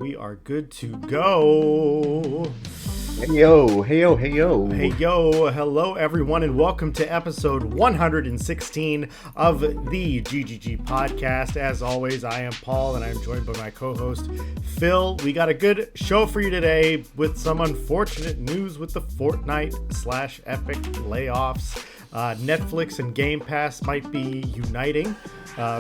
we are good to go. Hey yo, hey yo, hey yo. Hey yo, hello everyone, and welcome to episode 116 of the GGG Podcast. As always, I am Paul, and I'm joined by my co-host, Phil. We got a good show for you today with some unfortunate news with the Fortnite/Epic layoffs. Netflix and Game Pass might be uniting,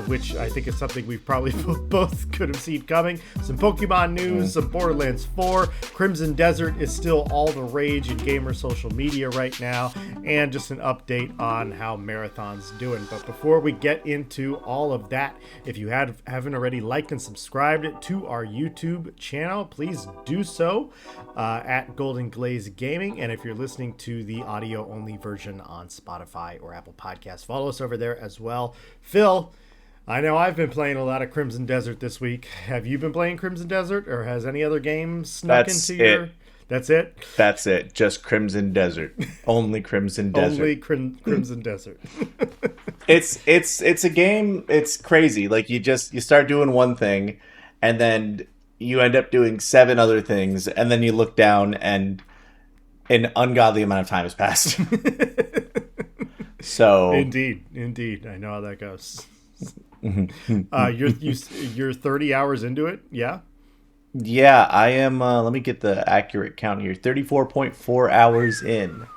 which I think is something we probably both could have seen coming. Some Pokemon news, some Borderlands 4. Crimson Desert is still all the rage in gamer social media right now, and just an update on how Marathon's doing. But before we get into all of that, if you haven't already liked and subscribed to our YouTube channel, please do so at Golden Glaze Gaming. And if you're listening to the audio-only version on Spotify or Apple Podcasts, follow us over there as well. Phil, I know I've been playing a lot of Crimson Desert this week. Have you been playing Crimson Desert, or has any other game snuck into your... That's it? That's it. Just Crimson Desert. Only Crimson Desert. Only Crimson Desert. It's a game. It's crazy. Like you start doing one thing, and then you end up doing 7 other things, and then you look down, and an ungodly amount of time has passed. So indeed, I know how that goes. You're 30 hours into it, yeah? Yeah, I am. Let me get the accurate count here. 34.4 hours in.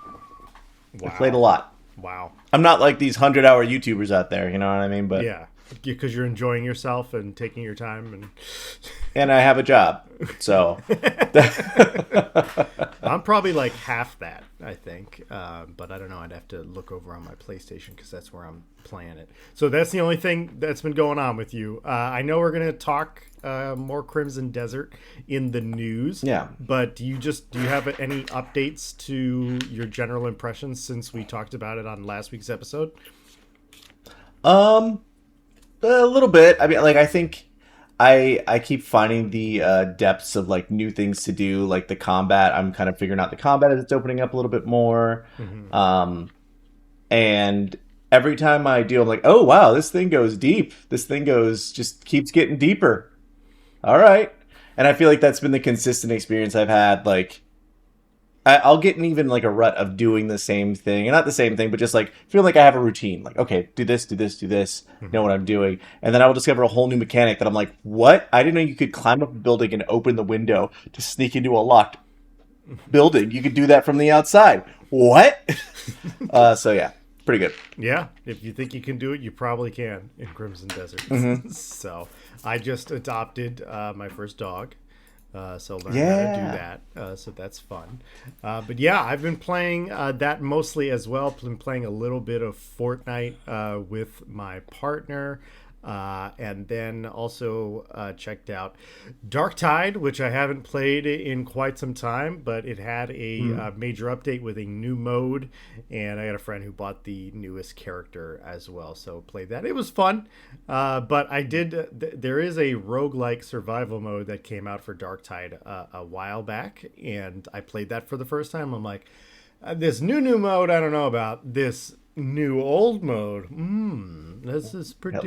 Wow. I played a lot. Wow. I'm not like these 100-hour YouTubers out there, you know what I mean? But yeah, because you're enjoying yourself and taking your time, and I have a job, so I'm probably like half that, I think. But I don't know. I'd have to look over on my PlayStation because that's where I'm playing it. So that's the only thing that's been going on with you. I know we're gonna talk more Crimson Desert in the news. Yeah. But do you have any updates to your general impressions since we talked about it on last week's episode? A little bit. I mean, like, I think I keep finding the depths of like new things to do, like the combat. I'm kind of figuring out the combat as it's opening up a little bit more. Mm-hmm. And every time I do, I'm like, oh wow, this thing goes deep. This thing just keeps getting deeper. All right. And I feel like that's been the consistent experience I've had. Like, I'll get in even like a rut of doing the same thing, and not the same thing, but just like feel like I have a routine. Like, okay, do this, know what I'm doing. And then I will discover a whole new mechanic that I'm like, what? I didn't know you could climb up a building and open the window to sneak into a locked building. You could do that from the outside. What? So yeah, pretty good. Yeah, if you think you can do it, you probably can in Crimson Desert. Mm-hmm. So I just adopted my first dog. So learn how to do that. So that's fun. But yeah, I've been playing that mostly as well. Been playing a little bit of Fortnite with my partner. And then also checked out Darktide, which I haven't played in quite some time, but it had a major update with a new mode, and I got a friend who bought the newest character as well, so played that. It was fun, but I did. There is a roguelike survival mode that came out for Darktide a while back, and I played that for the first time. I'm like, this new mode, I don't know about this. New old mode. This is pretty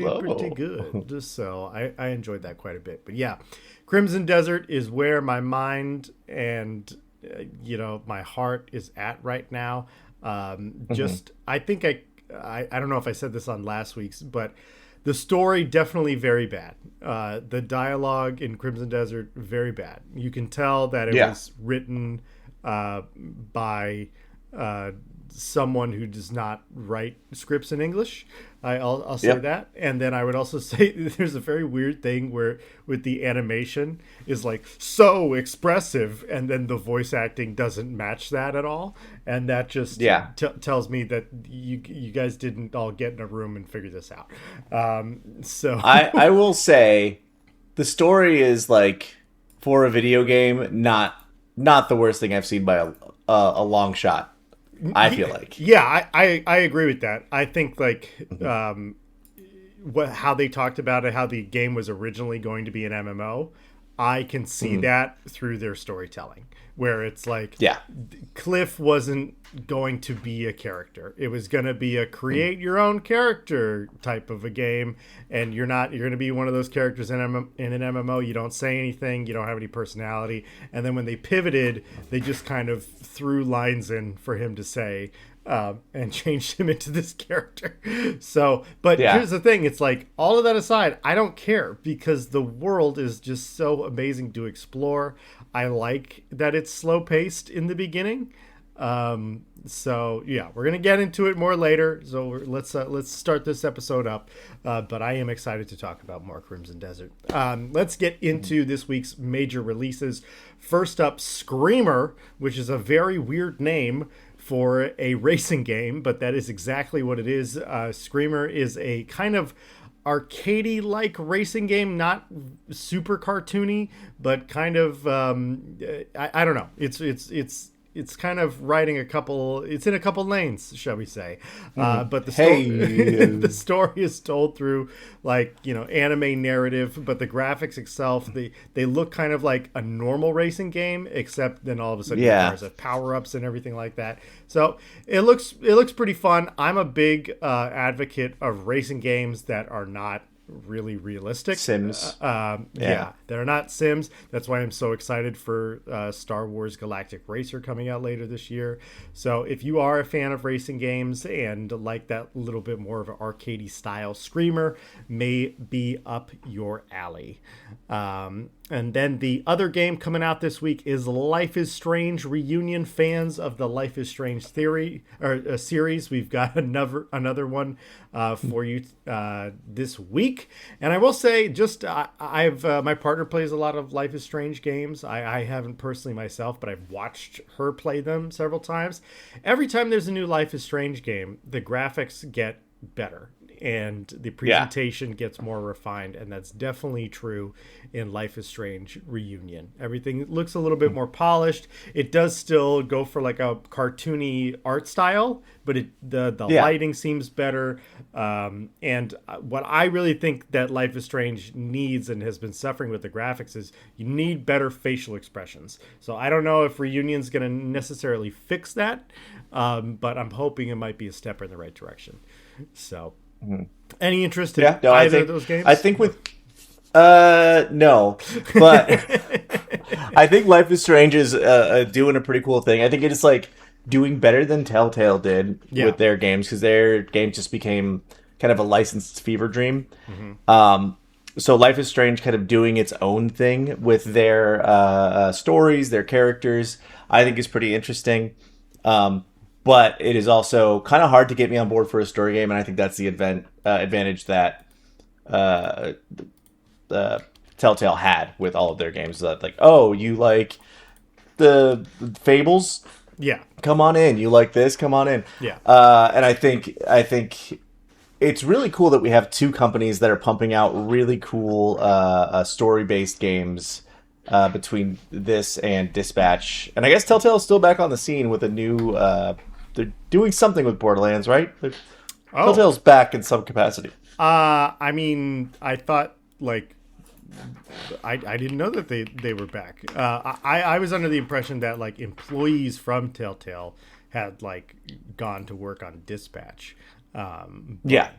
good. So I enjoyed that quite a bit. But yeah, Crimson Desert is where my mind and my heart is at right now. Just I think I don't know if I said this on last week's, but the story definitely very bad. The dialogue in Crimson Desert very bad. You can tell that it was written by someone who does not write scripts in English. I'll say that. And then I would also say there's a very weird thing where with the animation is like so expressive, and then the voice acting doesn't match that at all. And that just tells me that you guys didn't all get in a room and figure this out. So I will say the story is like, for a video game, not the worst thing I've seen by a long shot. I feel like. Yeah, I agree with that. I think like how they talked about it, how the game was originally going to be an MMO. I can see that through their storytelling, where it's like, Yeah. Cliff wasn't going to be a character. It was going to be a create your own character type of a game, and you're going to be one of those characters in an MMO. You don't say anything, you don't have any personality, and then when they pivoted, they just kind of threw lines in for him to say. And changed him into this character. So, but here's the thing. It's like, all of that aside, I don't care, because the world is just so amazing to explore. I like that it's slow paced in the beginning. So yeah, we're going to get into it more later. So let's start this episode up. But I am excited to talk about more Crimson Desert. Let's get into this week's major releases. First up, Screamer, which is a very weird name for a racing game, but that is exactly what it is. Screamer is a kind of arcadey-like racing game, not super cartoony, but kind of I don't know. It's kind of riding it's in a couple lanes, shall we say. But the the story is told through, like, anime narrative, but the graphics itself, they look kind of like a normal racing game, except then all of a sudden cars have power-ups and everything like that. So it looks pretty fun. I'm a big advocate of racing games that are not really realistic. Sims. Yeah, they're not Sims. That's why I'm so excited for Star Wars Galactic Racer coming out later this year. So if you are a fan of racing games and like that little bit more of an arcadey style, Screamer may be up your alley. And then the other game coming out this week is Life is Strange Reunion. Fans of the Life is Strange series, we've got another one for you this week. And I will say, just I've my partner plays a lot of Life is Strange games. I haven't personally myself, but I've watched her play them several times. Every time there's a new Life is Strange game, the graphics get better and the presentation gets more refined, and that's definitely true in Life is Strange Reunion. Everything looks a little bit more polished. It does still go for like a cartoony art style, but the lighting seems better. And what I really think that Life is Strange needs and has been suffering with the graphics is you need better facial expressions. So I don't know if Reunion's going to necessarily fix that, but I'm hoping it might be a step in the right direction. So any interest in either of those games? I think with no, but I think Life is Strange is doing a pretty cool thing. I think it's like doing better than Telltale did with their games, because their games just became kind of a licensed fever dream. So Life is Strange kind of doing its own thing with their stories, their characters, I think is pretty interesting. But it is also kind of hard to get me on board for a story game, and I think that's the advantage that Telltale had with all of their games. That, like, oh, you like the Fables? Yeah. Come on in. You like this? Come on in. Yeah. And I think it's really cool that we have two companies that are pumping out really cool story-based games between this and Dispatch. And I guess Telltale is still back on the scene with a new... they're doing something with Borderlands, right? Telltale's back in some capacity. I mean, I thought, like... I didn't know that they were back. I was under the impression that, like, employees from Telltale had, like, gone to work on Dispatch. Yeah,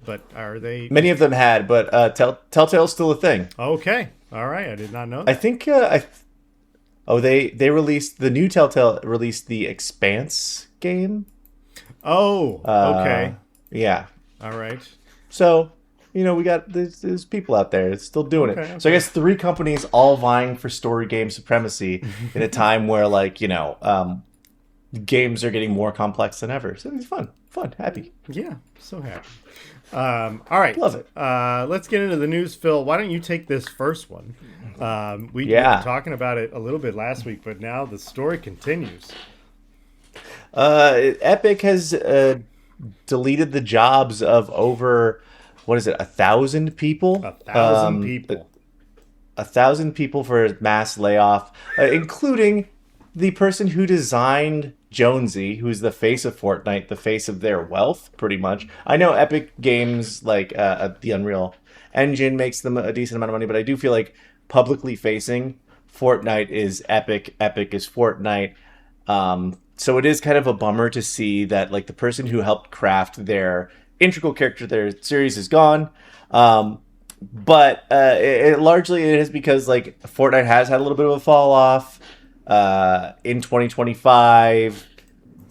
but are they? Many of them had, but Telltale's still a thing. Okay, all right. I did not know that. I think they released the new Telltale released the Expanse game. Oh, okay. Yeah. All right. So, we got there's people out there that's still doing it. Okay. So I guess three companies all vying for story game supremacy in a time where, like, games are getting more complex than ever. So it's fun, happy. Yeah, so happy. All right. Love it. Let's get into the news, Phil. Why don't you take this first one? We were talking about it a little bit last week, but now the story continues. Epic has deleted the jobs of over, 1,000 people? 1,000 people. 1,000 people for a mass layoff, including the person who designed Jonesy, who's the face of Fortnite, the face of their wealth, pretty much. I know Epic Games, like the Unreal Engine, makes them a decent amount of money, but I do feel like publicly facing. Fortnite is Epic. Epic is Fortnite. So it is kind of a bummer to see that like the person who helped craft their integral character, their series is gone. But largely it is because like Fortnite has had a little bit of a fall off. In 2025,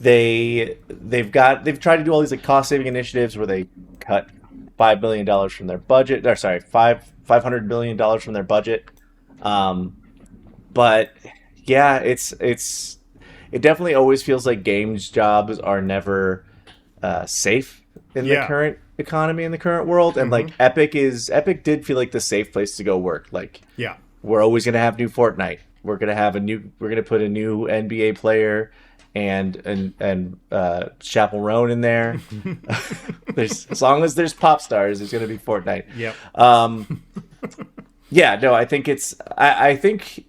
they've tried to do all these like cost saving initiatives where they cut $5 million from their budget. Or sorry, $500 million from their budget. But yeah, it definitely always feels like games jobs are never safe in the current economy, in the current world. And like Epic did feel like the safe place to go work. Like, we're always gonna have new Fortnite. We're gonna put a new NBA player and Chaperone in there. As long as there's pop stars, there's gonna be Fortnite. Yeah, no, I think I think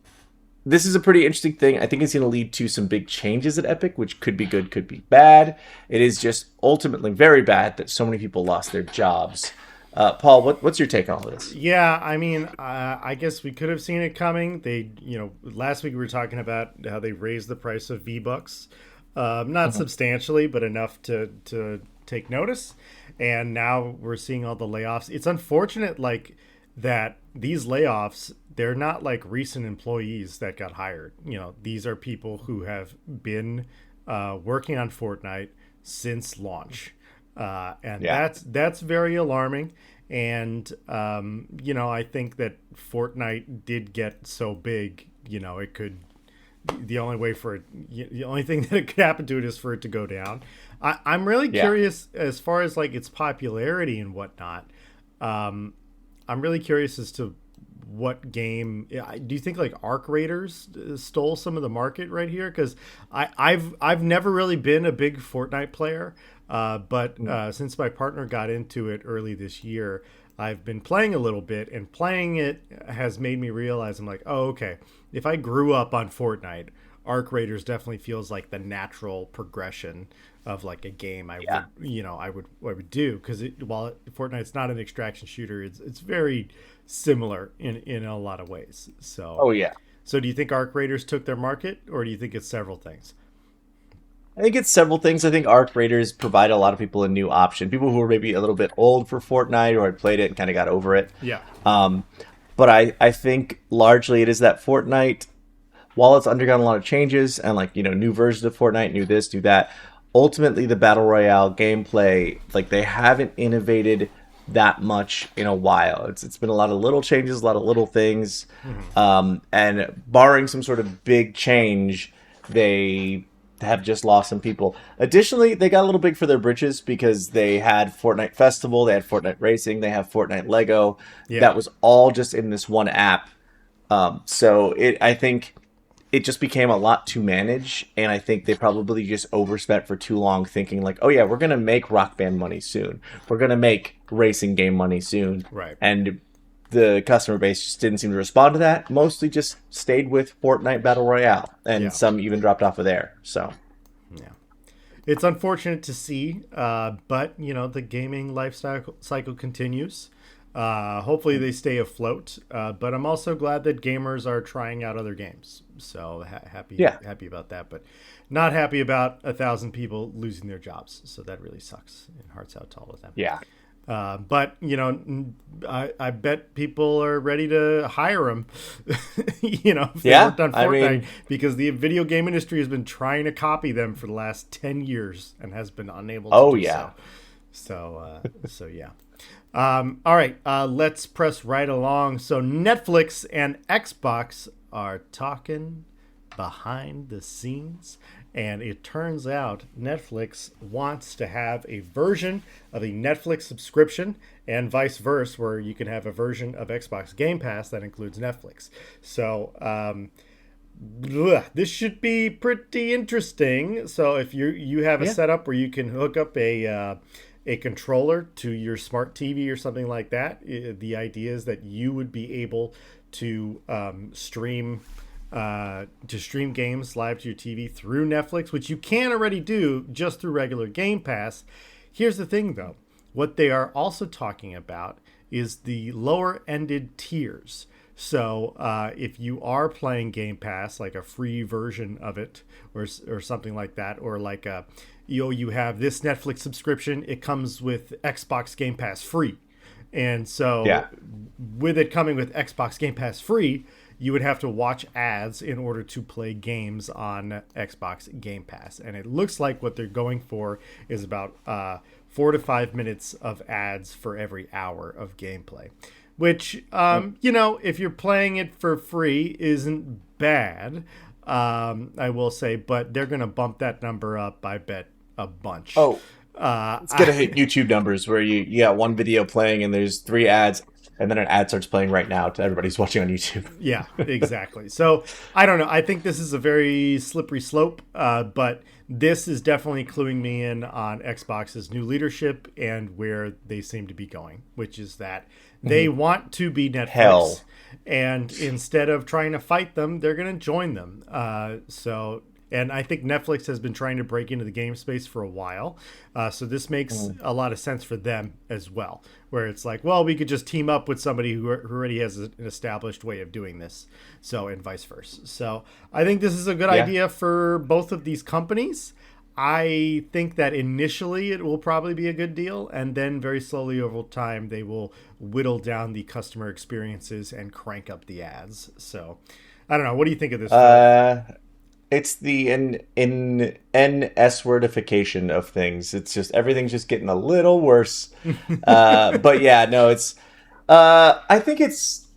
this is a pretty interesting thing. I think it's going to lead to some big changes at Epic, which could be good, could be bad. It is just ultimately very bad that so many people lost their jobs. Paul, what's your take on all this? Yeah, I mean, I guess we could have seen it coming. Last week we were talking about how they raised the price of V-Bucks, not substantially, but enough to take notice. And now we're seeing all the layoffs. It's unfortunate, like, that these layoffs, they're not like recent employees that got hired. These are people who have been working on Fortnite since launch. That's very alarming. And, I think that Fortnite did get so big, it could, the only thing that it could happen to it is for it to go down. I'm really curious as far as like its popularity and whatnot. I'm really curious as to what game. Do you think like Arc Raiders stole some of the market right here? Because I've never really been a big Fortnite player, but since my partner got into it early this year, I've been playing a little bit, and playing it has made me realize I'm like, oh, okay. If I grew up on Fortnite, Arc Raiders definitely feels like the natural progression of like a game I would do, because while Fortnite's not an extraction shooter, it's very similar in a lot of ways. So So do you think Arc Raiders took their market, or do you think it's several things? I think it's several things. I think Arc Raiders provide a lot of people a new option. People who are maybe a little bit old for Fortnite or had played it and kind of got over it. But I think largely it is that Fortnite, while it's undergone a lot of changes and like, new versions of Fortnite, new this, new that, ultimately the Battle Royale gameplay, like they haven't innovated that much in a while. It's been a lot of little changes, a lot of little things. And barring some sort of big change, they have just lost some people. Additionally, they got a little big for their britches because they had Fortnite Festival, they had Fortnite Racing, they have Fortnite Lego. That was all just in this one app. I think it just became a lot to manage, and I think they probably just overspent for too long thinking like, oh yeah, we're going to make Rock Band money soon. We're going to make racing game money soon. Right. And the customer base just didn't seem to respond to that. Mostly just stayed with Fortnite Battle Royale, and some even dropped off of there. So, yeah. It's unfortunate to see, but, the gaming life cycle continues. Hopefully they stay afloat, but I'm also glad that gamers are trying out other games. So happy about that, but not happy about 1,000 people losing their jobs. So that really sucks, and hearts out to all of them. Yeah. But I bet people are ready to hire them. If they worked on Fortnite, because the video game industry has been trying to copy them for the last 10 years and has been unable to do so. So yeah. All right, let's press right along. So Netflix and Xbox are talking behind the scenes, and it turns out Netflix wants to have a version of a Netflix subscription and vice versa, where you can have a version of Xbox Game Pass that includes Netflix. So this should be pretty interesting. So if you have a setup where you can hook up a controller to your smart TV or something like that, the idea is that you would be able to stream games live to your TV through Netflix, which you can already do just through regular Game Pass. Here's the thing, though. What they are also talking about is the lower-ended tiers. So if you are playing Game Pass, like a free version of it, or something like that, or like you have this Netflix subscription, it comes with Xbox Game Pass free. And so with it coming with Xbox Game Pass free, you would have to watch ads in order to play games on Xbox Game Pass. And it looks like what they're going for is about 4 to 5 minutes of ads for every hour of gameplay, which, if you're playing it for free, isn't bad, I will say, but they're going to bump that number up, I bet, a bunch. Oh, it's going to hit YouTube numbers where you got one video playing and there's 3 ads. And then an ad starts playing right now to everybody's watching on YouTube. Yeah, exactly. So I don't know. I think this is a very slippery slope, but this is definitely cluing me in on Xbox's new leadership and where they seem to be going, which is that they want to be Netflix. Hell. And instead of trying to fight them, they're going to join them. And I think Netflix has been trying to break into the game space for a while. So this makes a lot of sense for them as well, where it's like, well, we could just team up with somebody who already has an established way of doing this. So, and vice versa. So I think this is a good idea for both of these companies. I think that initially it will probably be a good deal. And then very slowly over time, they will whittle down the customer experiences and crank up the ads. So I don't know. What do you think of this? It's the S-wordification of things. It's just everything's just getting a little worse. But yeah, no, it's. I think it's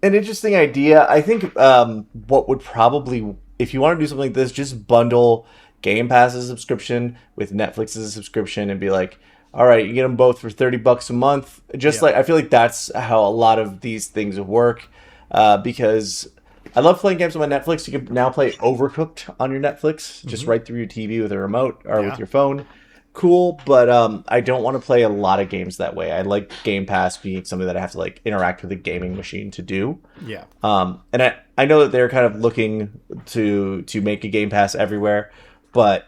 an interesting idea. I think what would probably, if you want to do something like this, just bundle Game Pass as a subscription with Netflix as a subscription and be like, all right, you get them both for $30 a month. Just like I feel like that's how a lot of these things work, because I love playing games on my Netflix. You can now play Overcooked on your Netflix, just right through your TV with a remote or with your phone. Cool, but I don't want to play a lot of games that way. I like Game Pass being something that I have to like interact with a gaming machine to do. Yeah. And I know that they're kind of looking to make a Game Pass everywhere, but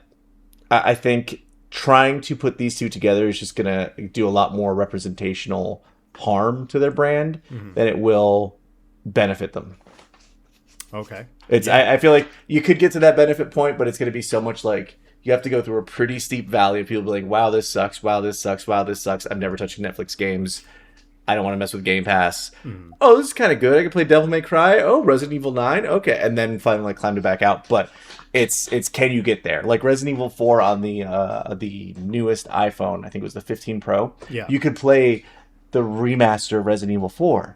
I think trying to put these two together is just going to do a lot more representational harm to their brand than it will benefit them. Okay. I feel like you could get to that benefit point, but it's going to be so much like you have to go through a pretty steep valley of people being like, wow, this sucks. Wow, this sucks. Wow, this sucks. I'm never touching Netflix games. I don't want to mess with Game Pass. Oh, this is kind of good. I can play Devil May Cry. Oh, Resident Evil 9. Okay. And then finally like climbed it back out. But it's can you get there? Like Resident Evil 4 on the newest iPhone, I think it was the 15 Pro. Yeah. You could play the remaster of Resident Evil 4.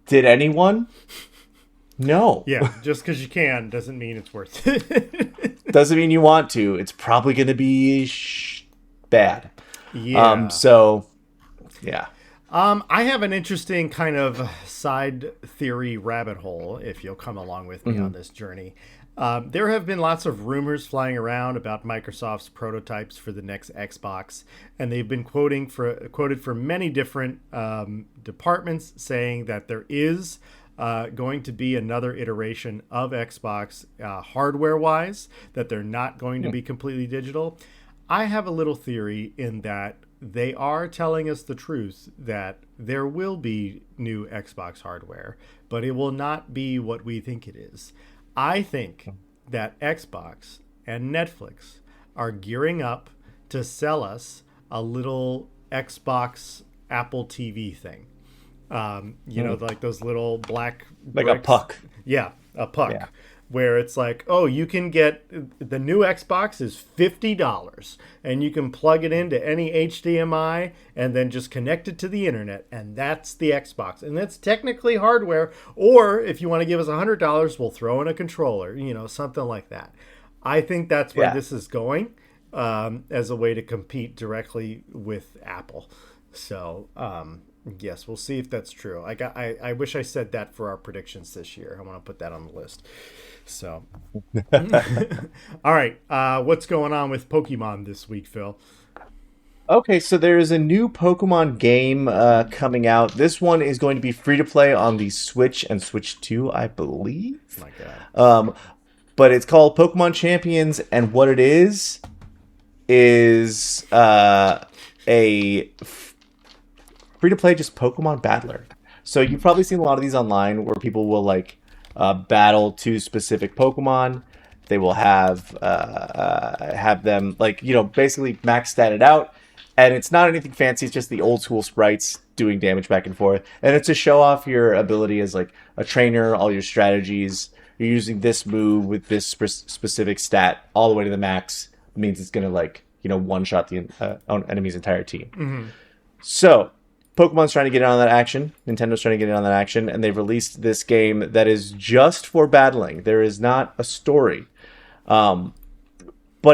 Did anyone? No. Yeah, just because you can doesn't mean it's worth it. Doesn't mean you want to. It's probably going to be bad. Yeah. Yeah. I have an interesting kind of side theory rabbit hole, if you'll come along with me on this journey. There have been lots of rumors flying around about Microsoft's prototypes for the next Xbox, and they've been quoted from many different departments saying that there is going to be another iteration of Xbox hardware-wise, that they're not going to be completely digital. I have a little theory in that they are telling us the truth that there will be new Xbox hardware, but it will not be what we think it is. I think that Xbox and Netflix are gearing up to sell us a little Xbox Apple TV thing. Like those little black like bricks. a puck. Yeah, a puck. Yeah. Where it's like, oh, you can get the new Xbox is $50 and you can plug it into any HDMI and then just connect it to the internet. And that's the Xbox. And that's technically hardware. Or if you want to give us $100, we'll throw in a controller, something like that. I think that's where this is going as a way to compete directly with Apple. So, yes, we'll see if that's true. I wish I said that for our predictions this year. I want to put that on the list. So, all right. What's going on with Pokemon this week, Phil? Okay, so there is a new Pokemon game coming out. This one is going to be free to play on the Switch and Switch 2, I believe. Oh my God. But it's called Pokemon Champions, and what it is a free to play just Pokemon Battler. So you've probably seen a lot of these online where people will like battle two specific Pokemon. They will have them like basically max statted out, and it's not anything fancy. It's just the old school sprites doing damage back and forth, and it's to show off your ability as like a trainer, all your strategies. You're using this move with this specific stat all the way to the max. It means it's gonna like one shot the enemy's entire team. Mm-hmm. So Pokemon's trying to get in on that action. Nintendo's trying to get in on that action, and they've released this game that is just for battling. There is not a story. But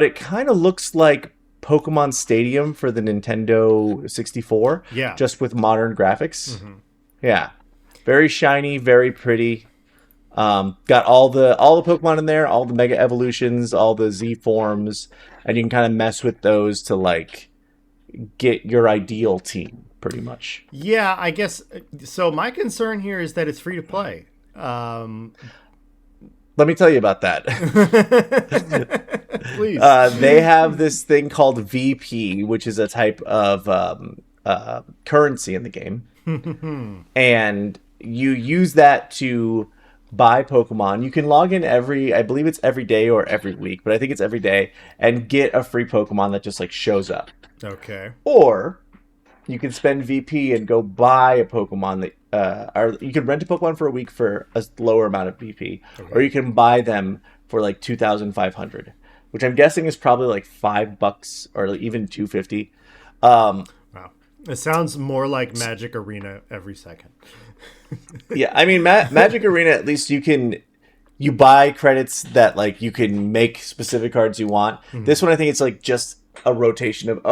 it kind of looks like Pokemon Stadium for the Nintendo 64. Yeah. Just with modern graphics. Mm-hmm. Yeah. Very shiny, very pretty. Got all the Pokemon in there, all the Mega Evolutions, all the Z forms, and you can kind of mess with those to like get your ideal team, pretty much. Yeah, I guess so. My concern here is that it's free to play. Let me tell you about that. Please. They have this thing called VP, which is a type of currency in the game. And you use that to buy Pokemon. You can log in I believe it's every day or every week, but I think it's every day, and get a free Pokemon that just like shows up. Okay. Or you can spend VP and go buy a Pokemon that or you can rent a Pokemon for a week for a lower amount of VP, okay. Or you can buy them for like 2,500, which I'm guessing is probably like $5 or even $250. Wow, it sounds more like Magic Arena every second. Yeah, I mean Magic Arena, at least you buy credits that like you can make specific cards you want. Mm-hmm. This one I think it's like just a rotation of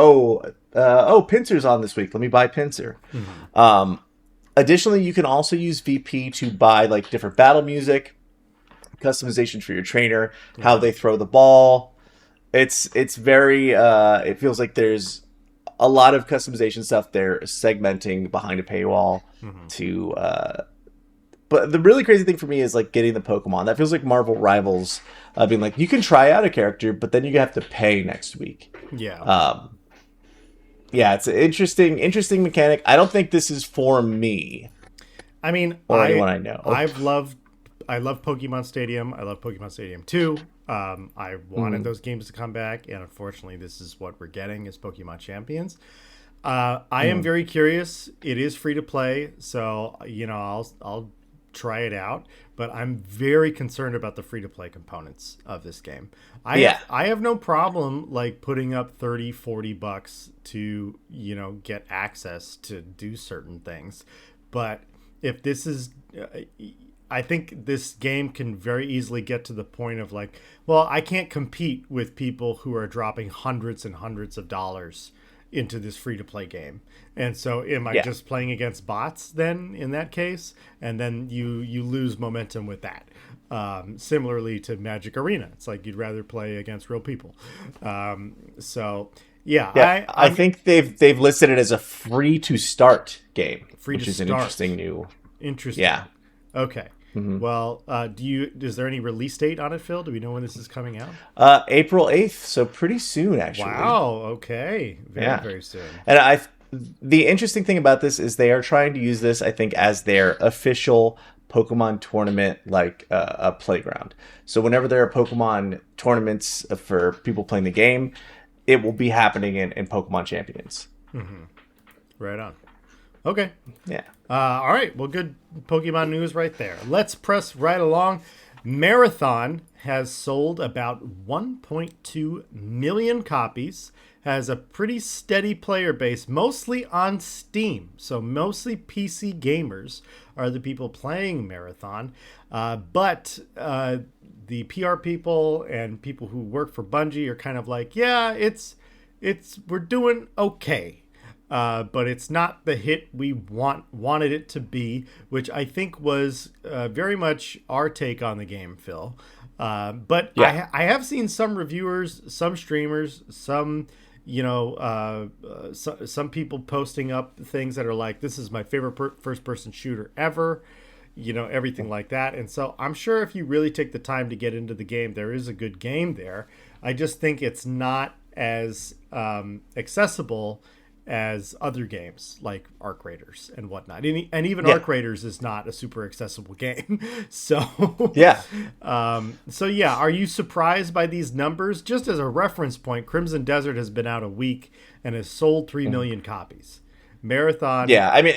Pinsir's on this week. Let me buy Pinsir. Mm-hmm. Additionally, you can also use VP to buy like different battle music, customization for your trainer, how they throw the ball. It's very it feels like there's a lot of customization stuff they're segmenting behind a paywall to but the really crazy thing for me is like getting the Pokemon. That feels like Marvel Rivals being like, you can try out a character, but then you have to pay next week. Yeah. Yeah, it's an interesting mechanic. I don't think this is for me. I mean, or anyone I know. I love Pokemon Stadium. I love Pokemon Stadium 2. I wanted those games to come back, and unfortunately, this is what we're getting is Pokemon Champions. I am very curious. It is free to play, so I'll try it out. But I'm very concerned about the free to play components of this game. I have no problem like putting up $30-$40 to get access to do certain things, but if this is I think this game can very easily get to the point of like, well, I can't compete with people who are dropping hundreds and hundreds of dollars into this free-to-play game. And so am I just playing against bots then in that case? And then you lose momentum with that. Similarly to Magic Arena. It's like you'd rather play against real people. I think they've listed it as a free-to-start game, which is an interesting. Yeah. Okay. Mm-hmm. Well, is there any release date on it, Phil? Do we know when this is coming out? April 8th, so pretty soon, actually. Wow, okay. Very soon. And the interesting thing about this is they are trying to use this, I think, as their official Pokemon tournament, like a playground. So whenever there are Pokemon tournaments for people playing the game, it will be happening in Pokemon Champions. Mm-hmm. Right on. Okay. Yeah. All right. Well, good Pokemon news right there. Let's press right along. Marathon has sold about 1.2 million copies, has a pretty steady player base, mostly on Steam. So mostly PC gamers are the people playing Marathon. But the PR people and people who work for Bungie are kind of like, yeah, we're doing okay. But it's not the hit we wanted it to be, which I think was very much our take on the game, Phil. But I have seen some reviewers, some streamers, some some people posting up things that are like, this is my favorite first-person shooter ever, everything like that. And so I'm sure if you really take the time to get into the game, there is a good game there. I just think it's not as accessible as other games like Arc Raiders and whatnot. And even Yeah. Arc Raiders is not a super accessible game. So, Yeah. Are you surprised by these numbers? Just as a reference point, Crimson Desert has been out a week and has sold 3 million copies. Marathon. Yeah. I mean,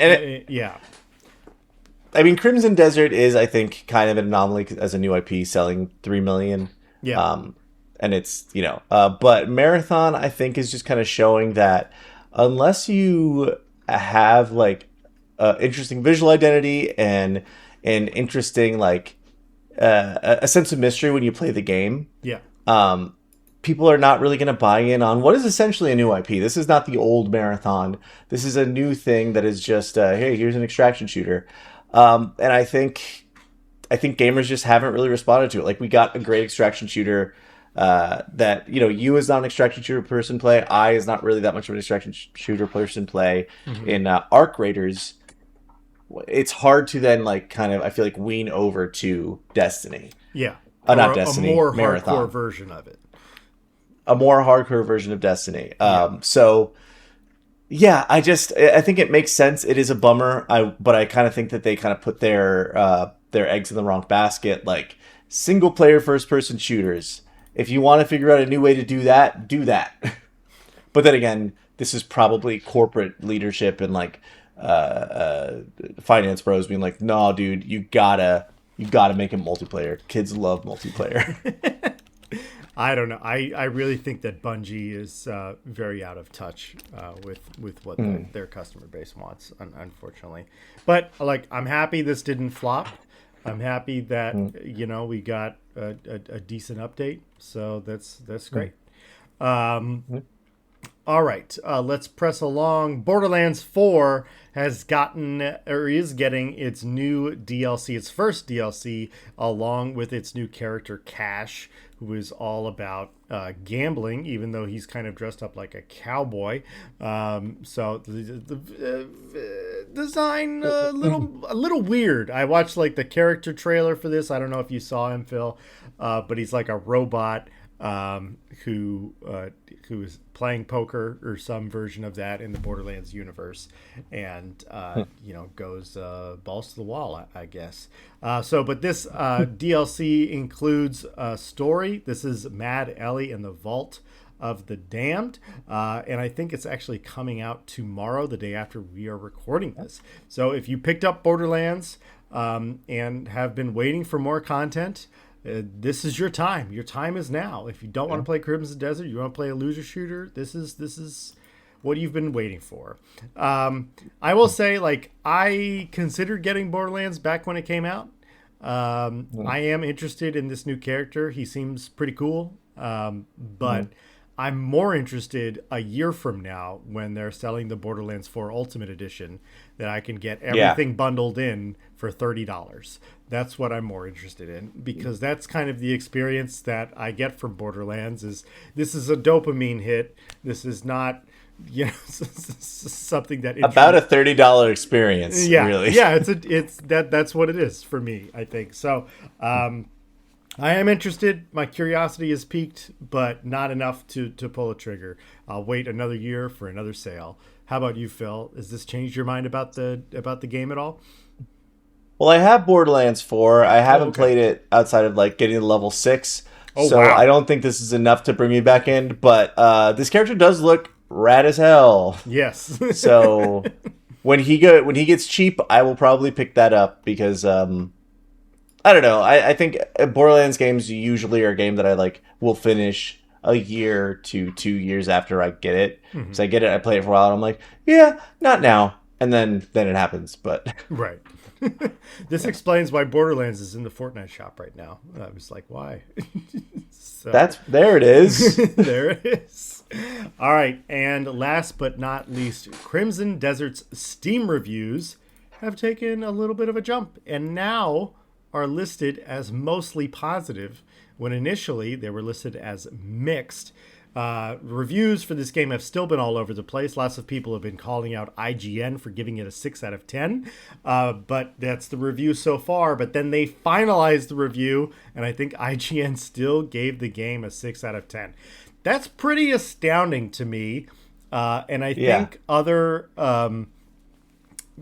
I mean, Crimson Desert is, I think, kind of an anomaly as a new IP selling 3 million. Yeah. And it's, but Marathon, I think, is just kind of showing that unless you have like interesting visual identity and an interesting like a sense of mystery when you play the game, Yeah. people are not really going to buy in on what is essentially a new IP. This is not the old Marathon. This is a new thing that is just, hey, here's an extraction shooter. And I think gamers just haven't really responded to it. Like, we got a great extraction shooter that, you as not an extraction shooter person play. I is not really that much of an extraction shooter person play. In Arc Raiders. It's hard to then like kind of, I feel like, wean over to Destiny. Yeah. Not Destiny, a more Marathon. hardcore version of it. A more hardcore version of Destiny. So yeah, I think it makes sense. It is a bummer. But I kind of think that they kind of put their eggs in the wrong basket. Like, single player first person shooters. If you want to figure out a new way to do that, do that. But then again, this is probably corporate leadership and like finance bros being like, "No, dude, you gotta make it multiplayer. Kids love multiplayer." I don't know. I really think that Bungie is very out of touch with what their customer base wants, unfortunately. But like, I'm happy this didn't flop. I'm happy that we got a decent update. So that's great. All right, let's press along. Borderlands 4 has gotten, or is getting, its new DLC, its first DLC, along with its new character Cash, who is all about gambling, even though he's kind of dressed up like a cowboy. So the design a little weird. I watched like the character trailer for this. I don't know if you saw him, Phil, but he's like a robot who is playing poker or some version of that in the Borderlands universe, and goes balls to the wall, I guess. But this DLC includes a story. This is Mad Ellie and the Vault of the Damned, and I think it's actually coming out tomorrow, the day after we are recording this. So if you picked up Borderlands and have been waiting for more content, this is your time. Your time is now. If you don't want to play Crimson Desert, you want to play a loser shooter, this is what you've been waiting for. I will say, like, I considered getting Borderlands back when it came out. I am interested in this new character. He seems pretty cool. But I'm more interested a year from now when they're selling the Borderlands 4 Ultimate Edition, that I can get everything bundled in for $30. That's what I'm more interested in, because that's kind of the experience that I get from Borderlands. This is a dopamine hit. This is not, something that about a $30 experience. Yeah, really. Yeah, that's what it is for me, I think. So, I am interested. My curiosity is piqued, but not enough to pull a trigger. I'll wait another year for another sale. How about you, Phil? Has this changed your mind about the game at all? Well, I have Borderlands 4. I haven't played it outside of like getting to level 6. So wow. I don't think this is enough to bring me back in. But this character does look rad as hell. Yes. So when he gets cheap, I will probably pick that up, because I don't know. I think Borderlands games usually are a game that I will finish a year to 2 years after I get it. So I get it, I play it for a while, and I'm like, yeah, not now. And then it happens. But right. This explains why Borderlands is in the Fortnite shop right now. I was like, why? There it is. There it is. All right, and last but not least, Crimson Desert's Steam reviews have taken a little bit of a jump, and now are listed as mostly positive, when initially they were listed as mixed. Reviews for this game have still been all over the place. Lots of people have been calling out IGN for giving it a 6 out of 10. But that's the review so far. But then they finalized the review, and I think IGN still gave the game a 6 out of 10. That's pretty astounding to me. And I Yeah. think other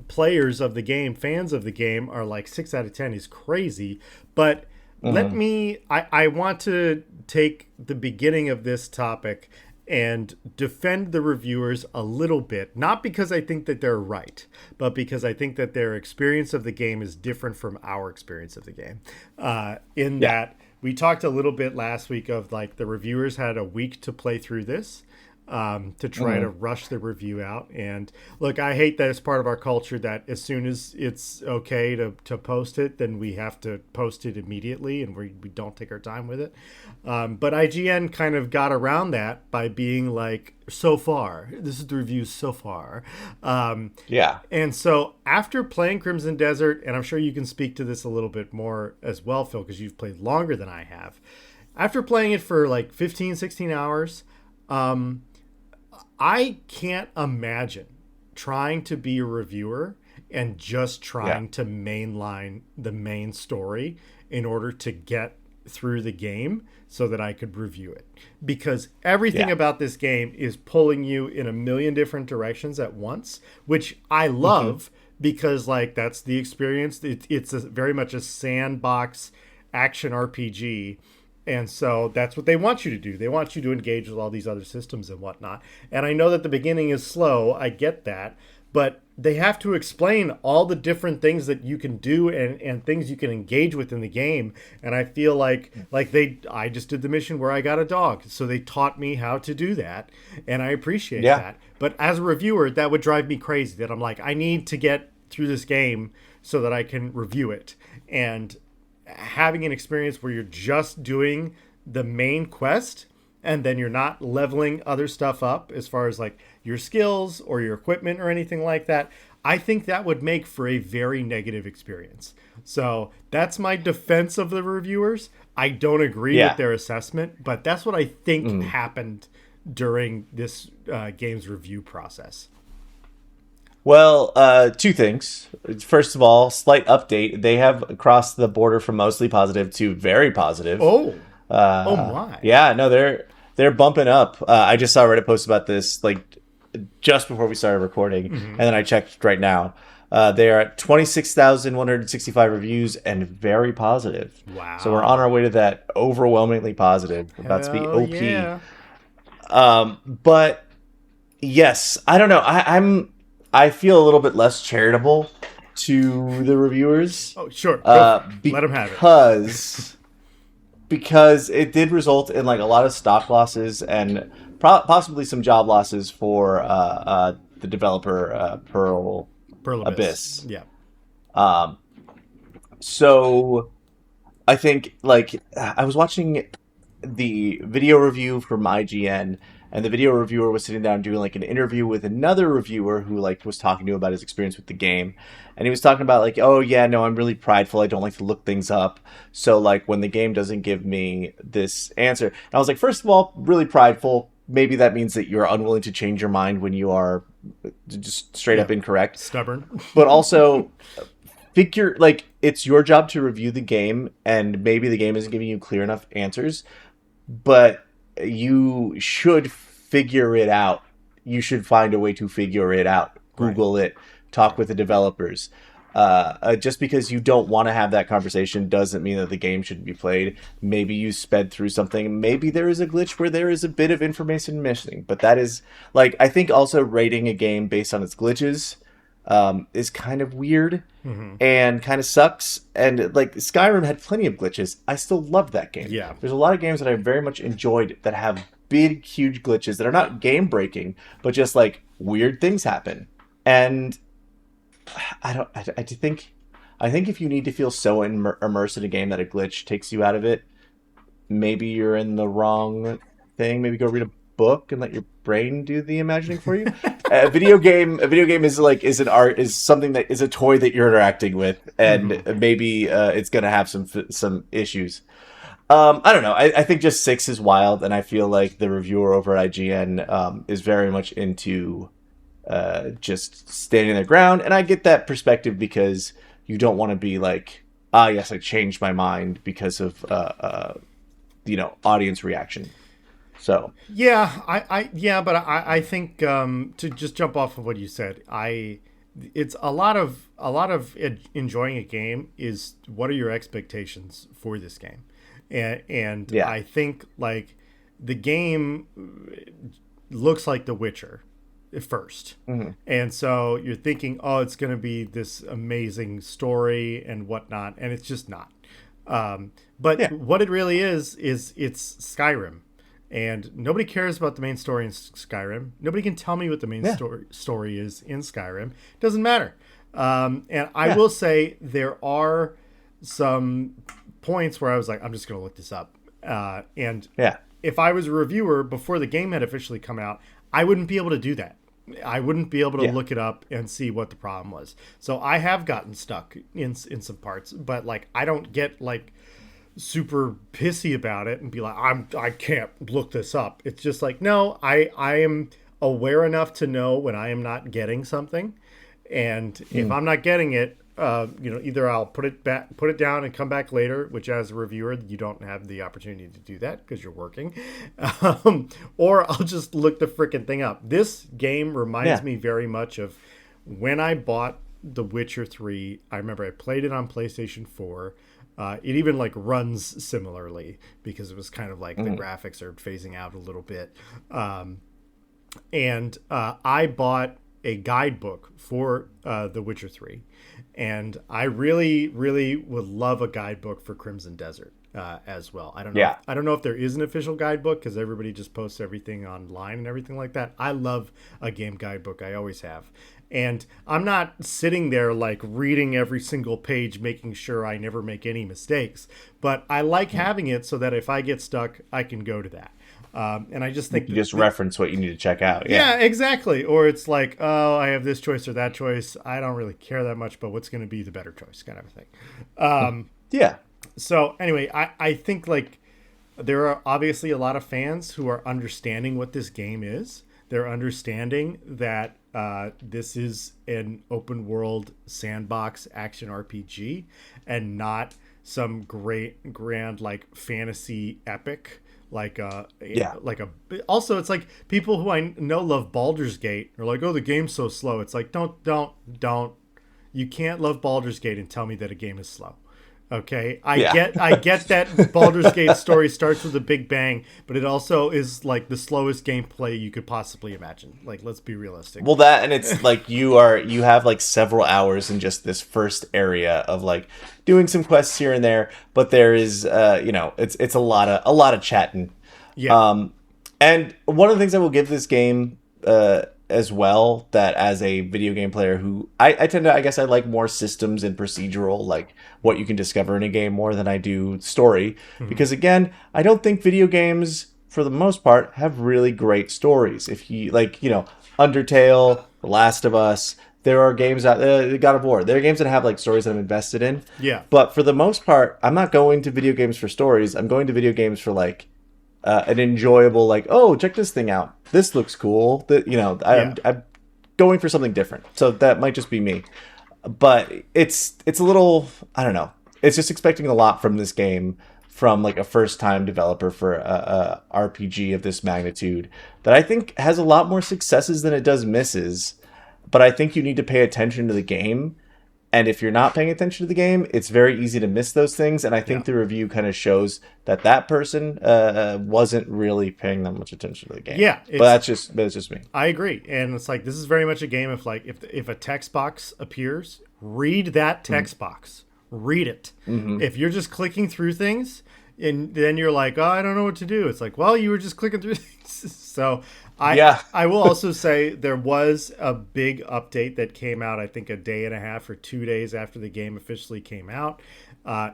players of the game, fans of the game, are like 6 out of 10 is crazy. But I want to take the beginning of this topic and defend the reviewers a little bit, not because I think that they're right, but because I think that their experience of the game is different from our experience of the game. That we talked a little bit last week of like the reviewers had a week to play through this, to try to rush the review out. And look, I hate that it's part of our culture that as soon as it's okay to post it, then we have to post it immediately and we don't take our time with it. But IGN kind of got around that by being like, so far, this is the reviews so far. And so after playing Crimson Desert, and I'm sure you can speak to this a little bit more as well, Phil, because you've played longer than I have. After playing it for like 15, 16 hours, I can't imagine trying to be a reviewer and just trying to mainline the main story in order to get through the game so that I could review it. Because everything about this game is pulling you in a million different directions at once, which I love because like that's the experience. It's very much a sandbox action RPG. And so that's what they want you to do. They want you to engage with all these other systems and whatnot. And I know that the beginning is slow. I get that. But they have to explain all the different things that you can do and things you can engage with in the game. And I feel like I just did the mission where I got a dog. So they taught me how to do that. And I appreciate that. But as a reviewer, that would drive me crazy that I'm like, I need to get through this game so that I can review it. And having an experience where you're just doing the main quest and then you're not leveling other stuff up as far as like your skills or your equipment or anything like that, I think that would make for a very negative experience. So that's my defense of the reviewers. I don't agree with their assessment, but that's what I think happened during this game's review process. Well, two things. First of all, slight update. They have crossed the border from mostly positive to very positive. Oh my. Yeah, no, they're bumping up. I just saw a Reddit post about this like just before we started recording, and then I checked right now. They are at 26,165 reviews and very positive. Wow. So we're on our way to that overwhelmingly positive. We're about to be OP. Yeah. But yes, I don't know. I feel a little bit less charitable to the reviewers. Oh, sure. Let them have it. Because it did result in like a lot of stock losses and possibly some job losses for the developer Pearl Abyss. Yeah. So I think like I was watching the video review from IGN, and the video reviewer was sitting down doing like an interview with another reviewer who like was talking to him about his experience with the game. And he was talking about like, oh yeah, no, I'm really prideful. I don't like to look things up. So like when the game doesn't give me this answer, and I was like, first of all, really prideful. Maybe that means that you're unwilling to change your mind when you are just straight up incorrect. Stubborn. But also figure like it's your job to review the game, and maybe the game isn't giving you clear enough answers, but you should figure it out. You should find a way to figure it out. Google it. Talk with the developers. Just because you don't want to have that conversation doesn't mean that the game shouldn't be played. Maybe you sped through something. Maybe there is a glitch where there is a bit of information missing. But that is, like, I think also rating a game based on its glitches is kind of weird and kind of sucks. And, like, Skyrim had plenty of glitches. I still loved that game. Yeah. There's a lot of games that I very much enjoyed that have big, huge glitches that are not game-breaking, but just, like, weird things happen. And I think if you need to feel so immersed in a game that a glitch takes you out of it, maybe you're in the wrong thing. Maybe go read a book and let your brain do the imagining for you. A video game is something that is a toy that you're interacting with, and maybe it's gonna have some issues. I don't know. I think just 6 is wild, and I feel like the reviewer over at IGN is very much into just standing their ground, and I get that perspective because you don't want to be like, yes, I changed my mind because of audience reaction. So Yeah, but I think to just jump off of what you said, it's a lot of enjoying a game is what are your expectations for this game, and yeah. I think like the game looks like The Witcher at first. Hmm. And so you're thinking, oh, it's going to be this amazing story and whatnot, and it's just not. But Yeah. what it really is it's Skyrim, and nobody cares about the main story in Skyrim. Nobody can tell me what the main Yeah. story is in Skyrim. It doesn't matter. And I Yeah. will say there are some points where I was like, I'm just going to look this up. And Yeah. if I was a reviewer before the game had officially come out, I wouldn't be able to do that. I wouldn't be able to Yeah. look it up and see what the problem was. So I have gotten stuck in some parts, but like I don't get like super pissy about it and be like I can't look this up. It's just like no, I am aware enough to know when I am not getting something, and if I'm not getting it, either I'll put it down and come back later, which as a reviewer you don't have the opportunity to do that because you're working, or I'll just look the freaking thing up. This game reminds Yeah. me very much of when I bought The Witcher 3. I remember I played it on PlayStation 4. It even like runs similarly because it was kind of like the graphics are phasing out a little bit. And I bought a guidebook for The Witcher 3. And I really, really would love a guidebook for Crimson Desert as well. I don't know. Yeah. I don't know if there is an official guidebook because everybody just posts everything online and everything like that. I love a game guidebook. I always have. And I'm not sitting there like reading every single page, making sure I never make any mistakes. But I like having it so that if I get stuck, I can go to that. And I just think You just reference what you need to check out. yeah, exactly. Or it's like, oh, I have this choice or that choice. I don't really care that much, but what's going to be the better choice, kind of a thing. Yeah. So anyway, I think like there are obviously a lot of fans who are understanding what this game is. They're understanding that this is an open world sandbox action RPG and not some great grand like fantasy epic Yeah. also it's like people who I know love Baldur's Gate are like, oh, the game's so slow. It's like don't you can't love Baldur's Gate and tell me that a game is slow. Okay, I get that Baldur's Gate story starts with a big bang, but it also is like the slowest gameplay you could possibly imagine. Like, let's be realistic. Well, that, and it's like you have like several hours in just this first area of like doing some quests here and there, but there is it's a lot of chatting. Yeah. And one of the things I will give this game as well, that as a video game player who I tend to, I guess I like more systems and procedural, like what you can discover in a game more than I do story. Because again, I don't think video games for the most part have really great stories. If you like, Undertale, The Last of Us, there are games out God of War. There are games that have like stories that I'm invested in. Yeah. But for the most part, I'm not going to video games for stories. I'm going to video games for like an enjoyable, like, oh, check this thing out. This looks cool. I'm going for something different. So that might just be me. But it's a little, I don't know. It's just expecting a lot from this game from like a first time developer for a RPG of this magnitude that I think has a lot more successes than it does misses. But I think you need to pay attention to the game. And if you're not paying attention to the game, it's very easy to miss those things. And I think the review kind of shows that person wasn't really paying that much attention to the game. Yeah, but that's just me. I agree, and it's like this is very much a game of like if a text box appears, read that text box, read it. If you're just clicking through things, and then you're like, oh, I don't know what to do. It's like, well, you were just clicking through things. So I will also say there was a big update that came out, I think a day and a half or 2 days after the game officially came out.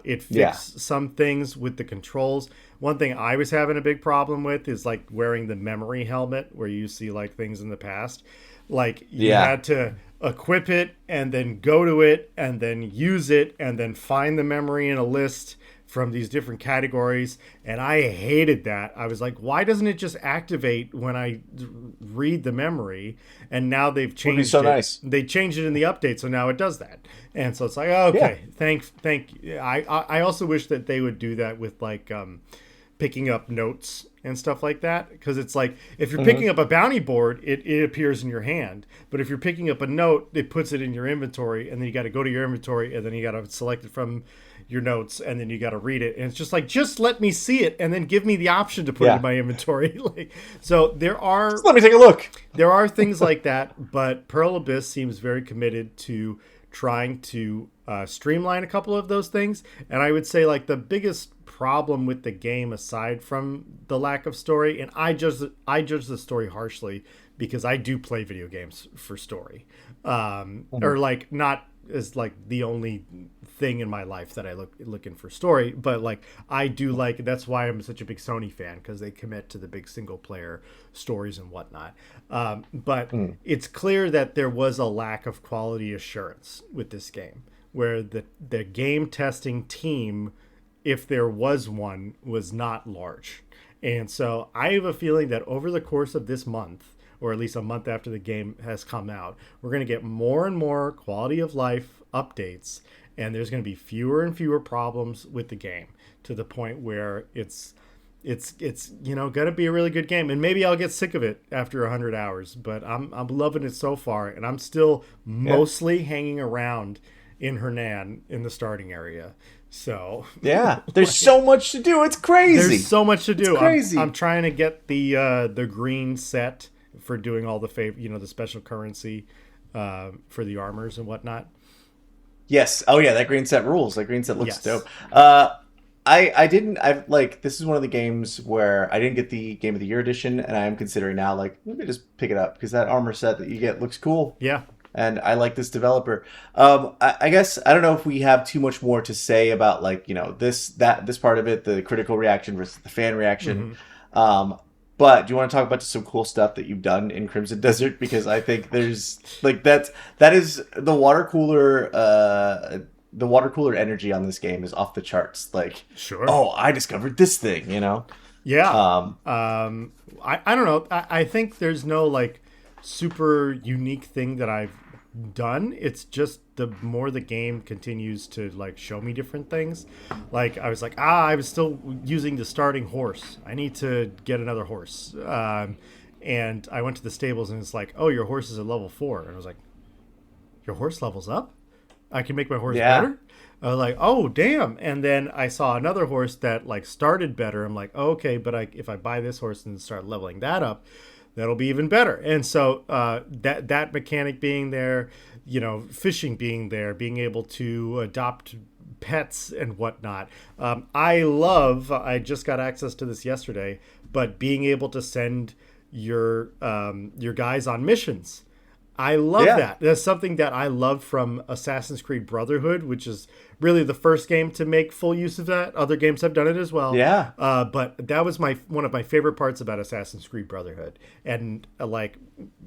It fixed some things with the controls. One thing I was having a big problem with is like wearing the memory helmet where you see like things in the past. Like you had to equip it and then go to it and then use it and then find the memory in a list from these different categories, and I hated that. I was like, why doesn't it just activate when I read the memory? And now they've changed it. Nice. They changed it in the update, so now it does that. And so it's like, okay, thank you. I also wish that they would do that with like picking up notes and stuff like that, because it's like if you're picking up a bounty board, it appears in your hand, but if you're picking up a note, it puts it in your inventory, and then you got to go to your inventory, and then you got to select it from your notes, and then you got to read it, and it's just like, just let me see it and then give me the option to put it in my inventory. Like, so just let me take a look. There are things like that, but Pearl Abyss seems very committed to trying to streamline a couple of those things. And I would say like the biggest problem with the game, aside from the lack of story, and I judge the story harshly because I do play video games for story, or like not as like the only thing in my life that I looking for story, but like I do like, that's why I'm such a big Sony fan, because they commit to the big single player stories and whatnot. But it's clear that there was a lack of quality assurance with this game, where the game testing team, if there was one, was not large. And so I have a feeling that over the course of this month, or at least a month after the game has come out, we're going to get more and more quality of life updates, and there's going to be fewer and fewer problems with the game, to the point where it's going to be a really good game. And maybe I'll get sick of it after 100 hours, but I'm loving it so far, and I'm still mostly hanging around in Hernan in the starting area. So there's so much to do. It's crazy. There's so much to do. It's crazy. I'm trying to get the green set for doing all the the special currency for the armors and whatnot. Yes. Oh yeah, that green set rules. That green set looks dope. This is one of the games where I didn't get the Game of the Year edition, and I am considering now, like, maybe just pick it up, because that armor set that you get looks cool. Yeah. And I like this developer. I guess I don't know if we have too much more to say about, like, this part of it, the critical reaction versus the fan reaction. But do you want to talk about just some cool stuff that you've done in Crimson Desert? Because I think there's like that is the water cooler. The water cooler energy on this game is off the charts. Like, sure. Oh, I discovered this thing. Yeah. I don't know. I think there's no like super unique thing that I've done. It's just the more the game continues to like show me different things. Like I was like, I was still using the starting horse. I need to get another horse. And I went to the stables, and it's like, oh, your horse is at level 4. And I was like, your horse levels up? I can make my horse better? I was like, oh, damn. And then I saw another horse that like started better. I'm like, oh, okay, but if I buy this horse and start leveling that up, that'll be even better. And so that mechanic being there, fishing being there, being able to adopt pets and whatnot. I just got access to this yesterday, but being able to send your guys on missions. I love that. That's something that I love from Assassin's Creed Brotherhood, which is really the first game to make full use of that. Other games have done it as well. Yeah. But that was one of my favorite parts about Assassin's Creed Brotherhood, and like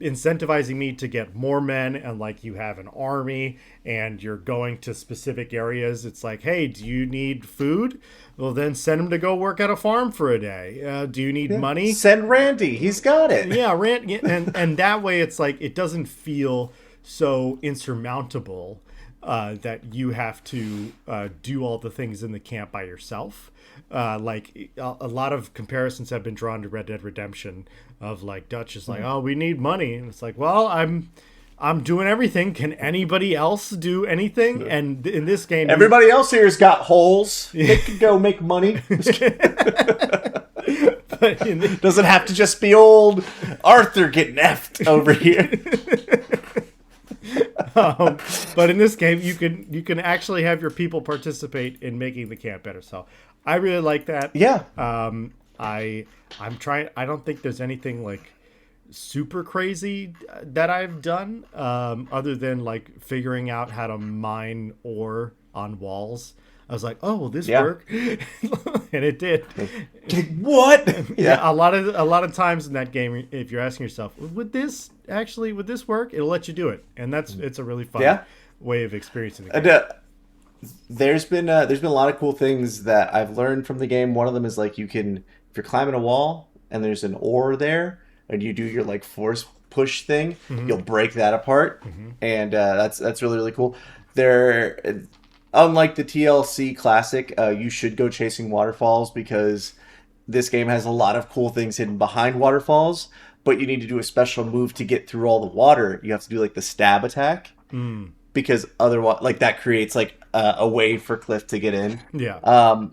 incentivizing me to get more men, and like you have an army and you're going to specific areas. It's like, hey, do you need food? Well, then send him to go work at a farm for a day. Do you need money? Send Randy. He's got it. Yeah, Randy. And that way it's like, it doesn't feel so insurmountable that you have to do all the things in the camp by yourself. Like a lot of comparisons have been drawn to Red Dead Redemption of like Dutch is like, oh, we need money. And it's like, well, I'm doing everything. Can anybody else do anything? And in this game, everybody else here has got holes. They can go make money. But doesn't have to just be old Arthur getting effed over here. But in this game, you can actually have your people participate in making the camp better. So I really like that. Yeah. I'm trying. I don't think there's anything like super crazy that I've done, other than like figuring out how to mine ore on walls. I was like, oh, will this work? And it did. What? Yeah. A lot of times in that game, if you're asking yourself, would this work? It'll let you do it, and it's a really fun way of experiencing the game. There's been a lot of cool things that I've learned from the game. One of them is like, you can, if you're climbing a wall and there's an ore there, and you do your like force push thing, you'll break that apart, and that's really, really cool. Unlike the TLC classic, you should go chasing waterfalls, because this game has a lot of cool things hidden behind waterfalls, but you need to do a special move to get through all the water. You have to do like the stab attack because otherwise, like that creates like a way for Cliff to get in. Yeah.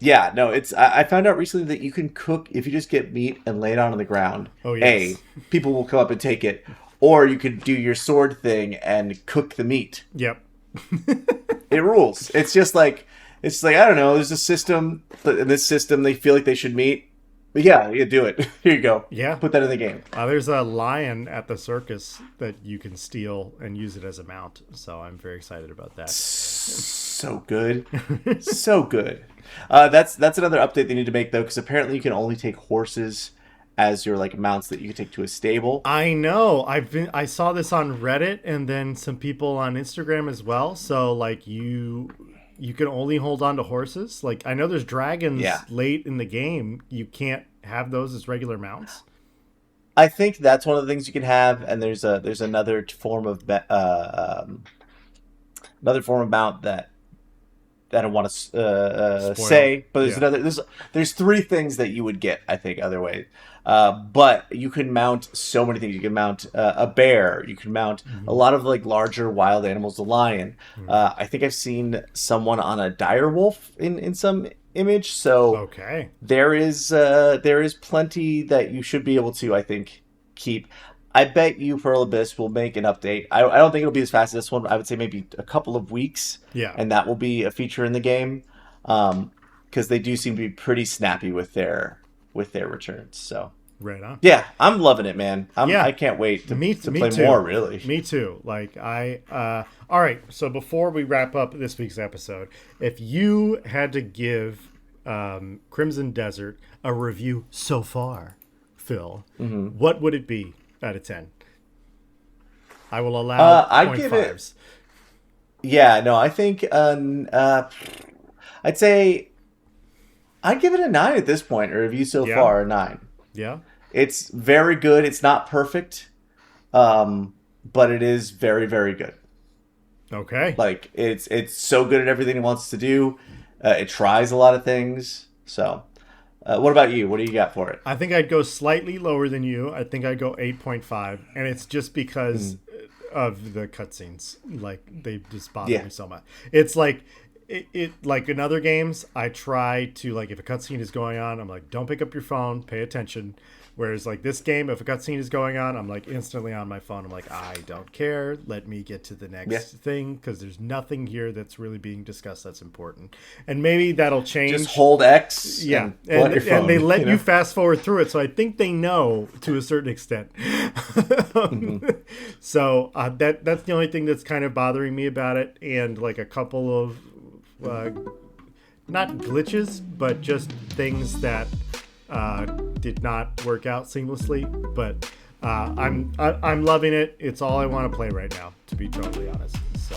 Yeah, no, it's. I found out recently that you can cook if you just get meat and lay it on the ground. Oh, yes. People will come up and take it, or you could do your sword thing and cook the meat. Yep. It rules. It's like I don't know. There's a system. In this system, they feel like they should meet. But yeah, you do it. Here you go. Yeah. Put that in the game. There's a lion at the circus that you can steal and use it as a mount. So I'm very excited about that. So good. So good. That's another update they need to make, though, because apparently you can only take horses as your like mounts that you can take to a stable. I know. I saw this on Reddit and then some people on Instagram as well. So like you can only hold on to horses. Like I know there's dragons late in the game. You can't have those as regular mounts. I think that's one of the things you can have, and there's another form of mount that I don't want to say, but there's three things that you would get, I think, other way. But you can mount so many things. You can mount a bear. You can mount a lot of like larger wild animals, a lion. I think I've seen someone on a dire wolf in some image. So okay, there is plenty that you should be able to, I think, keep. I bet you Pearl Abyss will make an update. I don't think it'll be as fast as this one. I would say maybe a couple of weeks. Yeah. And that will be a feature in the game. Because they do seem to be pretty snappy with their returns. So right on. Yeah, I'm loving it, man. I can't wait to play more, really. Me too. Like all right, so before we wrap up this week's episode, if you had to give Crimson Desert a review so far, Phil, what would it be out of 10? I will allow I'd give it. Yeah, no, I think I'd say I'd give it a 9 at this point. A review so far, a 9. Yeah, it's very good. It's not perfect, but it is very, very good. Okay, like it's so good at everything it wants to do. It tries a lot of things. So. What about you? What do you got for it? I think I'd go slightly lower than you. I think I'd go 8.5, and it's just because of the cutscenes. Like they just bother me so much. It's like it like in other games, I try to like if a cutscene is going on, I'm like, don't pick up your phone, pay attention. Whereas like this game, if a cutscene is going on, I'm like instantly on my phone. I'm like, I don't care. Let me get to the next thing because there's nothing here that's really being discussed that's important. And maybe that'll change. Just hold X. Yeah, and they let you fast forward through it. So I think they know to a certain extent. So that's the only thing that's kind of bothering me about it, and like a couple of not glitches, but just things that. Did not work out seamlessly, but I'm loving it. It's all I want to play right now, to be totally honest. So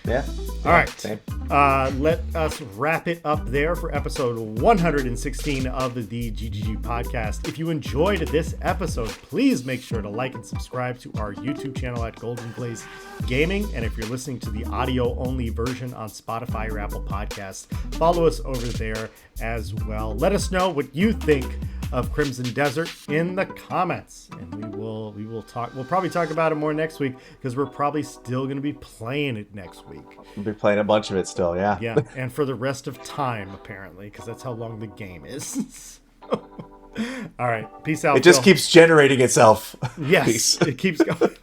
yeah. All right. Same. Let us wrap it up there for episode 116 of the GGG Podcast. If you enjoyed this episode, please make sure to like and subscribe to our YouTube channel at Golden Blaze Gaming. And if you're listening to the audio-only version on Spotify or Apple Podcasts, follow us over there as well. Let us know what you think of Crimson Desert in the comments, and we'll probably talk about it more next week because we're probably still going to be playing it next week. We'll be playing a bunch of it still, yeah, and for the rest of time apparently, because that's how long the game is. All right, peace out. It just keeps generating itself. Yes, it keeps going.